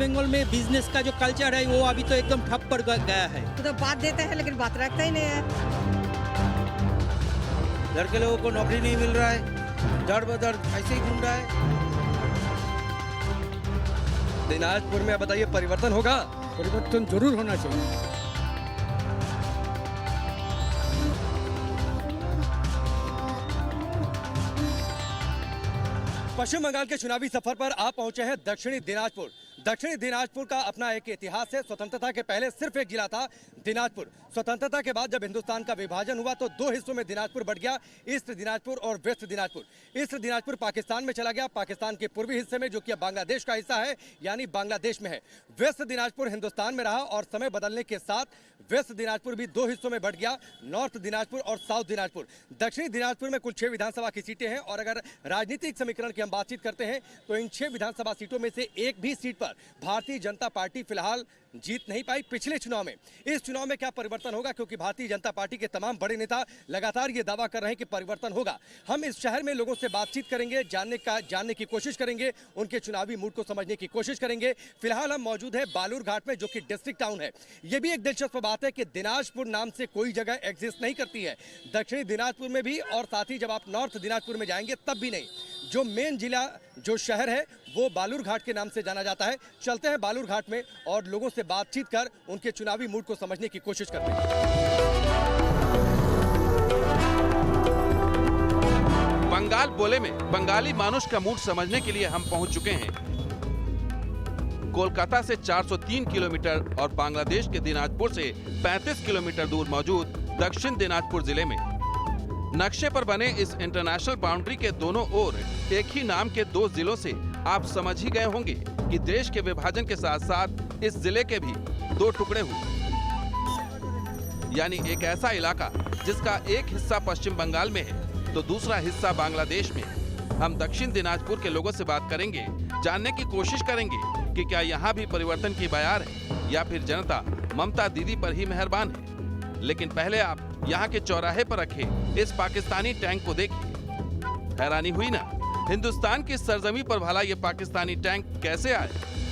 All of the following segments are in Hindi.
बंगाल में बिजनेस का जो कल्चर है वो अभी तो एकदम ठप पड़ गया है। तो बात देता है लेकिन बात रखता ही नहीं है। लड़के लोगों को नौकरी नहीं मिल रहा है, दर बदर ऐसे ही घूम रहा है। दिनाजपुर में बताइए परिवर्तन होगा? परिवर्तन जरूर होना चाहिए। पश्चिम बंगाल के चुनावी सफर पर आप पहुंचे हैं दक्षिणी दिनाजपुर। दक्षिणी दिनाजपुर का अपना एक इतिहास है। स्वतंत्रता के पहले सिर्फ एक जिला था, दिनाजपुर। स्वतंत्रता के बाद जब हिंदुस्तान का विभाजन हुआ तो दो हिस्सों में दिनाजपुर बढ़ गया, ईस्ट दिनाजपुर और वेस्ट दिनाजपुर। ईस्ट दिनाजपुर पाकिस्तान में चला गया, पाकिस्तान के पूर्वी हिस्से में, जो कि अब बांग्लादेश का हिस्सा है, यानी बांग्लादेश में है। वेस्ट दिनाजपुर हिंदुस्तान में रहा और समय बदलने के साथ वेस्ट दिनाजपुर भी दो हिस्सों में बढ़ गया, नॉर्थ दिनाजपुर और साउथ दिनाजपुर। दक्षिणी दिनाजपुर में कुल 6 विधानसभा की सीटें हैं और अगर राजनीतिक समीकरण की हम बातचीत करते हैं तो इन 6 विधानसभा सीटों में से एक भी सीट पर भारतीय जनता पार्टी फिलहाल जीत नहीं पाई पिछले चुनाव में। इस चुनाव में क्या परिवर्तन होगा, क्योंकि भारतीय जनता पार्टी के तमाम बड़े नेता लगातार ये दावा कर रहे हैं कि परिवर्तन होगा। हम इस शहर में लोगों से बातचीत करेंगे, जानने की कोशिश करेंगे, उनके चुनावी मूड को समझने की कोशिश करेंगे। फिलहाल हम मौजूद है बालूरघाट में, जो कि डिस्ट्रिक्ट टाउन है। ये भी एक दिलचस्प बात है कि दिनाजपुर नाम से कोई जगह एग्जिस्ट नहीं करती है दक्षिणी दिनाजपुर में भी, और साथ ही जब आप नॉर्थ दिनाजपुर में जाएंगे तब भी नहीं। जो मेन जिला, जो शहर है, वो बालूरघाट के नाम से जाना जाता है। चलते हैं बालूरघाट में और लोगों से बातचीत कर उनके चुनावी मूड को समझने की कोशिश करते हैं। बंगाल बोले में बंगाली मानुष का मूड समझने के लिए हम पहुंच चुके हैं कोलकाता से 403 किलोमीटर और बांग्लादेश के दिनाजपुर से 35 किलोमीटर दूर मौजूद दक्षिण दिनाजपुर जिले में। नक्शे पर बने इस इंटरनेशनल बाउंड्री के दोनों ओर एक ही नाम के 2 जिलों से आप समझ ही गए होंगे कि देश के विभाजन के साथ साथ इस जिले के भी 2 टुकड़े हुए, यानी एक ऐसा इलाका जिसका एक हिस्सा पश्चिम बंगाल में है तो दूसरा हिस्सा बांग्लादेश में। हम दक्षिण दिनाजपुर के लोगों से बात करेंगे, जानने की कोशिश करेंगे कि क्या यहाँ भी परिवर्तन की बयार है या फिर जनता ममता दीदी पर ही मेहरबान है। लेकिन पहले आप यहाँ के चौराहे पर रखे इस पाकिस्तानी टैंक को देखिए। हैरानी हुई ना, हिंदुस्तान की सरजमी पर भला ये पाकिस्तानी टैंक कैसे आए?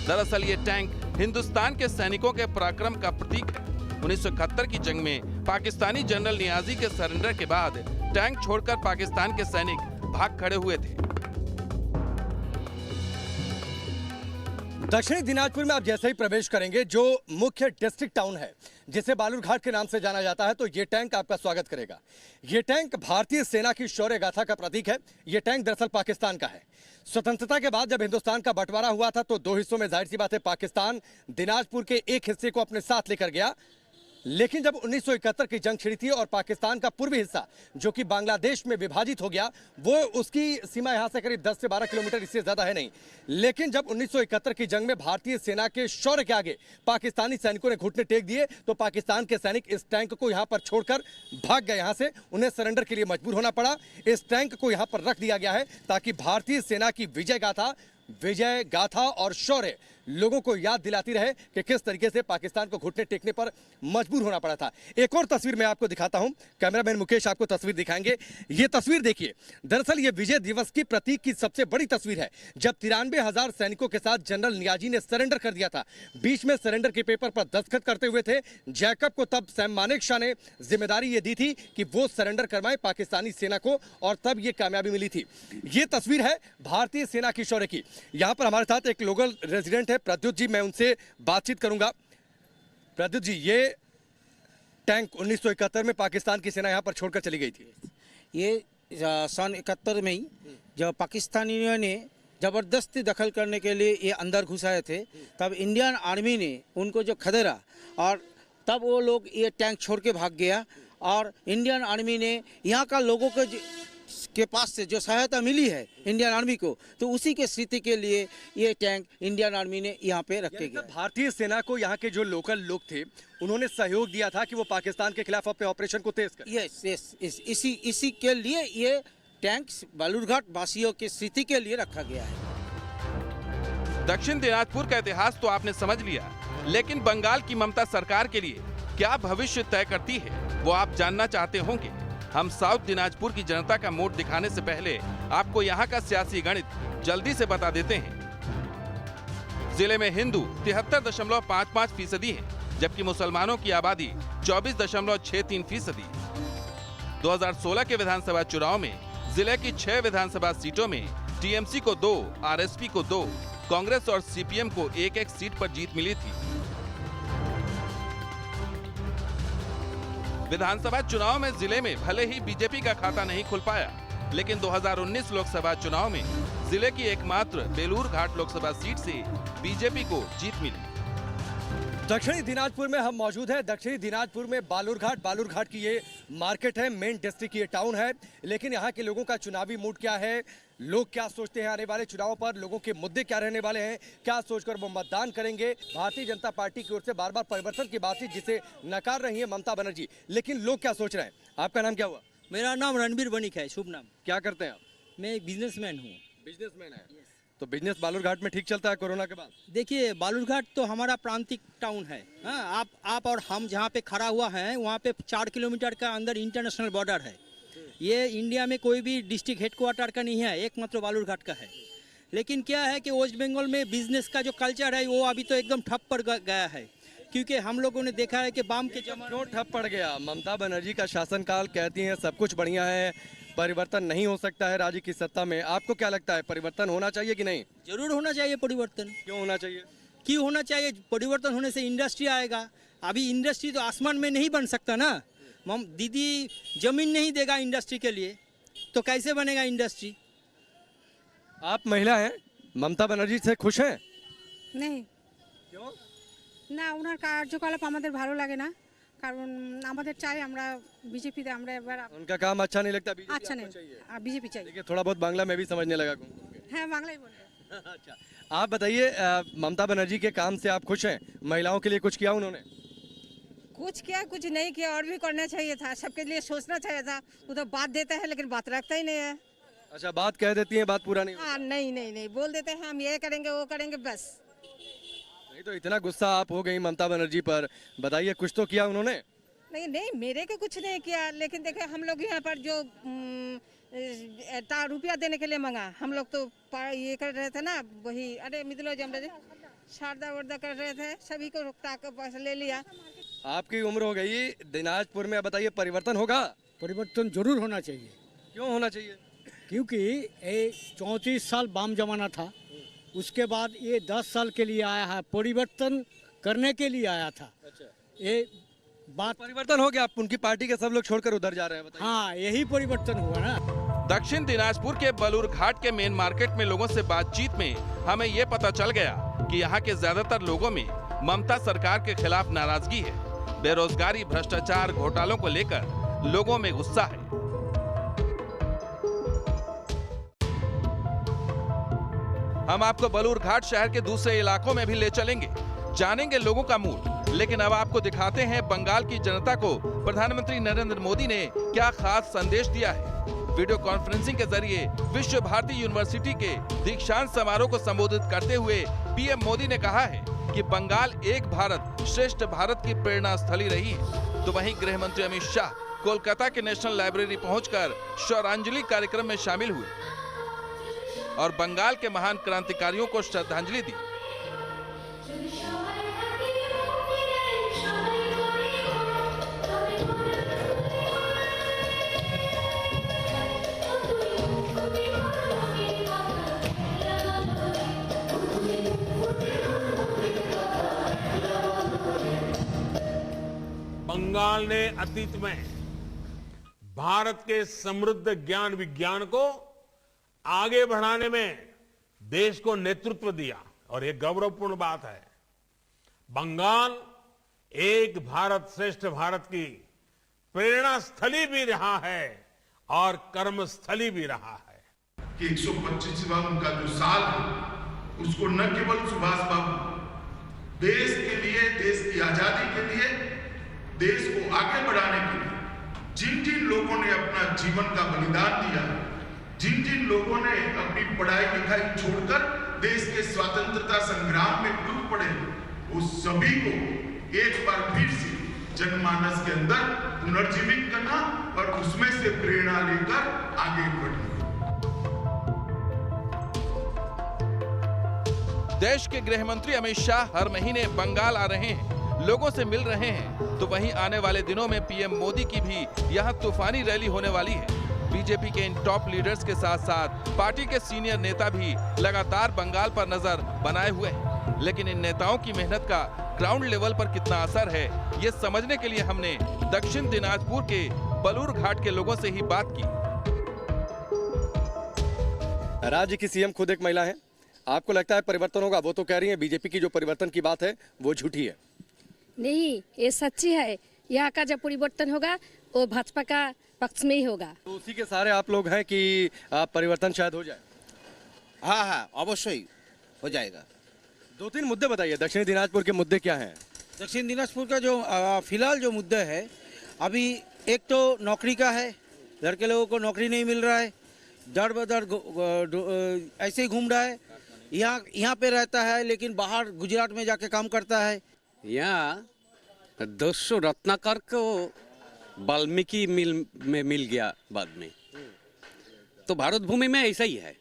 दरअसल ये टैंक हिंदुस्तान के सैनिकों के पराक्रम का प्रतीक है। 1971 की जंग में पाकिस्तानी जनरल नियाजी के सरेंडर के बाद टैंक छोड़कर पाकिस्तान के सैनिक भाग खड़े हुए थे। दक्षिणी दिनाजपुर में आप जैसे ही प्रवेश करेंगे, जो मुख्य डिस्ट्रिक्ट टाउन है जिसे बालूरघाट के नाम से जाना जाता है, तो ये टैंक आपका स्वागत करेगा। ये टैंक भारतीय सेना की शौर्य गाथा का प्रतीक है। ये टैंक दरअसल पाकिस्तान का है। स्वतंत्रता के बाद जब हिंदुस्तान का बंटवारा हुआ था तो 2 हिस्सों में, जाहिर सी बात है, पाकिस्तान दिनाजपुर के एक हिस्से को अपने साथ लेकर गया। लेकिन जब 1971 की जंग छिड़ी थी और पाकिस्तान का पूर्वी हिस्सा, जो कि बांग्लादेश में विभाजित हो गया, वो उसकी सीमा यहां से करीब 10 से 12 किलोमीटर, इससे ज्यादा है नहीं। लेकिन जब 1971 की जंग में भारतीय सेना के शौर्य के आगे पाकिस्तानी सैनिकों ने घुटने टेक दिए तो पाकिस्तान के सैनिक इस टैंक को यहां पर छोड़कर भाग गए। यहां से उन्हें सरेंडर के लिए मजबूर होना पड़ा। इस टैंक को यहां पर रख दिया गया है ताकि भारतीय सेना की विजय गाथा और शौर्य लोगों को याद दिलाती रहे कि किस तरीके से पाकिस्तान को घुटने टेकने पर मजबूर होना पड़ा था। एक और तस्वीर मैं आपको दिखाता हूं, कैमरामैन मुकेश आपको तस्वीर दिखाएंगे। ये तस्वीर देखिए, दरअसल ये विजय दिवस की प्रतीक की सबसे बड़ी तस्वीर है, जब 93,000 सैनिकों के साथ जनरल नियाजी ने सरेंडर कर दिया था। बीच में सरेंडर के पेपर पर दस्तखत करते हुए थे जैकब को। तब सैम मानेकशॉ ने जिम्मेदारी ये दी थी कि वो सरेंडर करवाएं पाकिस्तानी सेना को, और तब ये कामयाबी मिली थी। ये तस्वीर है भारतीय सेना की शौर्य की। यहां पर हमारे साथ एक लोकल रेजिडेंट है प्रद्युत जी, मैं उनसे बातचीत करूंगा। प्रद्युत जी, ये टैंक 1971 में पाकिस्तान की सेना यहां पर छोड़कर चली गई थी। ये सन 71 में ही जब पाकिस्तानियों ने ज़बरदस्ती दखल करने के लिए ये अंदर घुसाए थे, तब इंडियन आर्मी ने उनको जो खदेड़ा और तब वो लोग ये टैंक छोड़ के भाग गया। और इंडियन आर्मी ने यहाँ का लोगों के पास से जो सहायता मिली है इंडियन आर्मी को, तो उसी के स्थिति के लिए ये टैंक इंडियन आर्मी ने यहाँ पे रखे गए। भारतीय सेना को यहाँ के जो लोकल लोग थे उन्होंने सहयोग दिया था कि वो पाकिस्तान के खिलाफ अपने ऑपरेशन को तेज करें। यस, इसी के लिए ये टैंक बालूरघाट वासियों की स्थिति के लिए रखा गया है। दक्षिण दिनाजपुर का इतिहास तो आपने समझ लिया, लेकिन बंगाल की ममता सरकार के लिए क्या भविष्य तय करती है वो आप जानना चाहते होंगे। हम साउथ दिनाजपुर की जनता का मूड दिखाने से पहले आपको यहाँ का सियासी गणित जल्दी से बता देते हैं। जिले में हिंदू 73.55% है, जबकि मुसलमानों की आबादी 24.63%। 2016 के विधानसभा चुनाव में जिले की 6 विधानसभा सीटों में टीएमसी को 2, आरएसपी को 2, कांग्रेस और सीपीएम को 1-1 सीट पर जीत मिली थी। विधानसभा चुनाव में जिले में भले ही बीजेपी का खाता नहीं खुल पाया, लेकिन 2019 लोकसभा चुनाव में जिले की एकमात्र बेलूर घाट लोकसभा सीट से बीजेपी को जीत मिली। दक्षिणी दिनाजपुर में हम मौजूद हैं। दक्षिणी दिनाजपुर में बालूर घाट की ये मार्केट है, मेन डिस्ट्रिक्ट की ये टाउन है। लेकिन यहाँ के लोगों का चुनावी मूड क्या है, लोग क्या सोचते हैं आने वाले चुनावों पर, लोगों के मुद्दे क्या रहने वाले हैं, क्या सोचकर वो मतदान करेंगे। भारतीय जनता पार्टी की ओर से बार बार परिवर्तन की बात जिसे नकार रही है ममता बनर्जी, लेकिन लोग क्या सोच रहे हैं। आपका नाम क्या हुआ? मेरा नाम रणबीर बनिक है, शुभ नाम। क्या करते हैं आप? मैं एक बिजनेसमैन हूँ। बिजनेसमैन है। तो बिजनेस बालूर घाट में ठीक चलता है कोरोना के बाद? देखिए, बालूर घाट तो हमारा प्रांतिक टाउन है। हाँ, आप और हम जहाँ पे खड़ा हुआ है वहाँ पे 4 किलोमीटर का अंदर इंटरनेशनल बॉर्डर है। ये इंडिया में कोई भी डिस्ट्रिक्ट हेडक्वार्टर का नहीं है, एकमात्र बालूर घाट का है। लेकिन क्या है कि वेस्ट बंगाल में बिजनेस का जो कल्चर है वो अभी तो एकदम ठप पड़ गया है, क्योंकि हम लोगों ने देखा है कि बाम के जमाने क्यों ठप पड़ गया? ममता बनर्जी का शासनकाल, कहती हैं सब कुछ बढ़िया है, परिवर्तन नहीं हो सकता है राज्य की सत्ता में। आपको क्या लगता है, परिवर्तन होना चाहिए कि नहीं? जरूर होना चाहिए परिवर्तन। क्यों होना चाहिए? क्यों होना चाहिए? परिवर्तन होने से इंडस्ट्री आएगा। अभी इंडस्ट्री तो आसमान में नहीं बन सकता ना। दीदी जमीन नहीं देगा इंडस्ट्री के लिए तो कैसे बनेगा इंडस्ट्री? आप महिला हैं, ममता बनर्जी से खुश हैं? नहीं क्यों? না ওনার কার্যকলাপ আমাদের ভালো লাগে না, কারণ আমাদের চাই আমরা বিজেপিতে আমরা এবার उनका काम अच्छा नहीं लगता? बीजेपी আচ্ছা নেই, বিজেপি চাই। देखिए थोड़ा बहुत बांग्ला में भी समझने लगा। হ্যাঁ বাংলাই বলবো। अच्छा, आप बताइए, ममता बनर्जी के काम से आप खुश हैं? महिलाओं के लिए कुछ किया उन्होंने? कुछ किया कुछ नहीं किया, और भी करना चाहिए था, सबके लिए सोचना चाहिए था। वो तो बात देता है लेकिन बात रखता ही नहीं है। अच्छा, बात कह देती हैं, बात पूरा नहीं होता। हाँ नहीं नहीं नहीं बोल देते हैं हम ये करेंगे वो करेंगे बस। नहीं तो इतना गुस्सा आप हो गई ममता बनर्जी पर, बताइए कुछ तो किया उन्होंने? नहीं नहीं मेरे को कुछ नहीं किया, लेकिन देखे हम लोग यहाँ पर जो रुपया देने के लिए मांगा, हम लोग तो ये कर रहे थे ना, वही अरे मिथिला जमराज शारदा वर्दा कर रहे थे, सभी को रुकता कर पैसा ले लिया। आपकी उम्र हो गई दिनाजपुर में, बताइए परिवर्तन होगा? परिवर्तन जरूर होना चाहिए, क्यों होना चाहिए? क्योंकि ये 34 साल वाम जमाना था, उसके बाद ये 10 साल के लिए आया है, परिवर्तन करने के लिए आया था। अच्छा, ये बात परिवर्तन हो गया, उनकी पार्टी के सब लोग छोड़कर उधर जा रहे हैं, बताइए। हाँ, यही परिवर्तन हुआ ना। दक्षिण दिनाजपुर के बलूर घाट के मेन मार्केट में लोगों से बातचीत में हमें ये पता चल गया कि यहाँ के ज्यादातर लोगों में ममता सरकार के खिलाफ नाराजगी है। बेरोजगारी, भ्रष्टाचार, घोटालों को लेकर लोगों में गुस्सा है। हम आपको बलूर घाट शहर के दूसरे इलाकों में भी ले चलेंगे, जानेंगे लोगों का मूड। लेकिन अब आपको दिखाते हैं बंगाल की जनता को प्रधानमंत्री नरेंद्र मोदी ने क्या खास संदेश दिया है। वीडियो कॉन्फ्रेंसिंग के जरिए विश्व भारती यूनिवर्सिटी के दीक्षांत समारोह को संबोधित करते हुए पीएम मोदी ने कहा है कि बंगाल एक भारत श्रेष्ठ भारत की प्रेरणा स्थली रही है। तो वहीं गृह मंत्री अमित शाह कोलकाता के नेशनल लाइब्रेरी पहुंचकर श्रद्धांजलि कार्यक्रम में शामिल हुए और बंगाल के महान क्रांतिकारियों को श्रद्धांजलि दी। बंगाल ने अतीत में भारत के समृद्ध ज्ञान विज्ञान को आगे बढ़ाने में देश को नेतृत्व दिया और यह गौरवपूर्ण बात है। बंगाल एक भारत श्रेष्ठ भारत की प्रेरणा स्थली भी रहा है और कर्म स्थली भी रहा है कि 125वां उनका जो साल है उसको न केवल सुभाष बाबू देश के लिए, देश की आजादी के लिए, देश को आगे बढ़ाने के लिए जिन जिन लोगों ने अपना जीवन का बलिदान दिया, जिन जिन लोगों ने अपनी पढ़ाई लिखाई छोड़कर देश के स्वतंत्रता संग्राम में कूद पड़े, उस सभी को एक बार फिर से जनमानस के अंदर पुनर्जीवित करना और उसमें से प्रेरणा लेकर आगे बढ़ना। देश के गृह मंत्री अमित शाह हर महीने बंगाल आ रहे हैं, लोगों से मिल रहे हैं, तो वहीं आने वाले दिनों में पीएम मोदी की भी यहां तूफानी रैली होने वाली है। बीजेपी के इन टॉप लीडर्स के साथ साथ पार्टी के सीनियर नेता भी लगातार बंगाल पर नजर बनाए हुए हैं, लेकिन इन नेताओं की मेहनत का ग्राउंड लेवल पर कितना असर है, ये समझने के लिए हमने दक्षिण दिनाजपुर के बलूर घाट के लोगों से ही बात की। राज्य की सीएम खुद एक महिला है, आपको लगता है परिवर्तन होगा? वो तो कह रही है बीजेपी की जो परिवर्तन की बात है वो झूठी है। नहीं, ये सच्ची है। यहाँ का जब परिवर्तन होगा वो भाजपा का पक्ष में ही होगा। तो उसी के सारे आप लोग हैं कि परिवर्तन शायद हो जाए। हाँ, अवश्य हो जाएगा। 2-3 मुद्दे बताइए, दक्षिण दिनाजपुर के मुद्दे क्या हैं? दक्षिण दिनाजपुर का जो फिलहाल जो मुद्दा है, अभी एक तो नौकरी का है, लड़के लोगों को नौकरी नहीं मिल रहा है, दर बदर ऐसे ही घूम रहा है। यहाँ पे रहता है लेकिन बाहर गुजरात में जाके काम करता है। यहाँ 200 रत्नाकर को वाल्मीकि मिल में मिल गया बाद में, तो भारत भूमि में ऐसा ही है।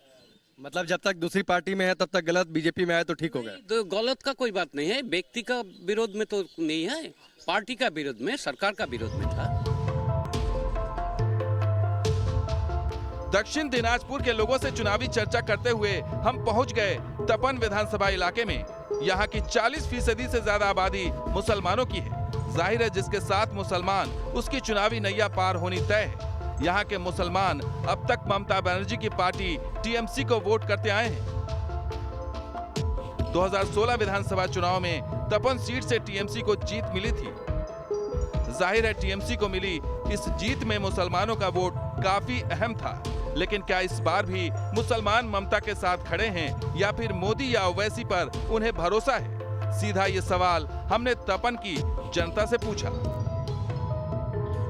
मतलब जब तक दूसरी पार्टी में है तब तक गलत, बीजेपी में है तो ठीक हो गया। तो गलत का कोई बात नहीं है, व्यक्ति का विरोध में तो नहीं है, पार्टी का विरोध में, सरकार का विरोध में था। दक्षिण दिनाजपुर के लोगों से चुनावी चर्चा करते हुए हम पहुंच गए तपन विधानसभा इलाके में। यहाँ की 40% से ज्यादा आबादी मुसलमानों की है। जाहिर है जिसके साथ मुसलमान उसकी चुनावी नैया पार होनी तय है। यहाँ के मुसलमान अब तक ममता बनर्जी की पार्टी टीएमसी को वोट करते आए हैं। 2016 विधानसभा चुनाव में तपन सीट से टीएमसी को जीत मिली थी। जाहिर है टीएमसी को मिली इस जीत में मुसलमानों का वोट काफी अहम था, लेकिन क्या इस बार भी मुसलमान ममता के साथ खड़े हैं या फिर मोदी या ओवैसी पर उन्हें भरोसा है? सीधा ये सवाल हमने तपन की जनता से पूछा।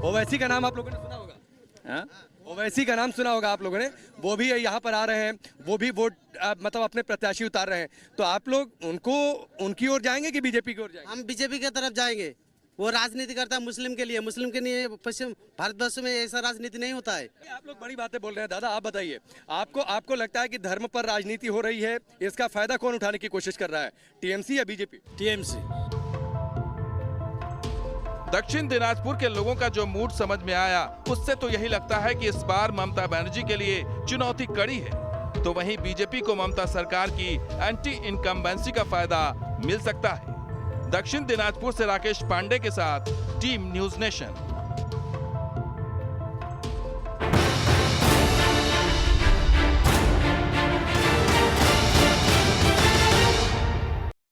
ओवैसी का नाम आप लोगों ने सुना होगा? ओवैसी का नाम सुना होगा आप लोगों ने। वो भी यहाँ पर आ रहे हैं, वो भी वोट मतलब अपने प्रत्याशी उतार रहे हैं, तो आप लोग उनकी ओर जाएंगे कि बीजेपी की ओर जाएंगे? हम बीजेपी की तरफ जाएंगे। वो राजनीति करता है मुस्लिम के लिए, मुस्लिम के लिए। पश्चिम भारतवर्ष में ऐसा राजनीति नहीं होता है। आप लोग बड़ी बातें बोल रहे हैं। दादा आप बताइए, आपको लगता है कि धर्म पर राजनीति हो रही है, इसका फायदा कौन उठाने की कोशिश कर रहा है, टीएमसी या बीजेपी? टीएमसी। दक्षिण दिनाजपुर के लोगों का जो मूड समझ में आया, उससे तो यही लगता है कि इस बार ममता बनर्जी के लिए चुनौती कड़ी है, तो वहीं बीजेपी को ममता सरकार की एंटी इनकम्बेंसी का फायदा मिल सकता है। दक्षिण दिनाजपुर से राकेश पांडे के साथ टीम न्यूज़ नेशन।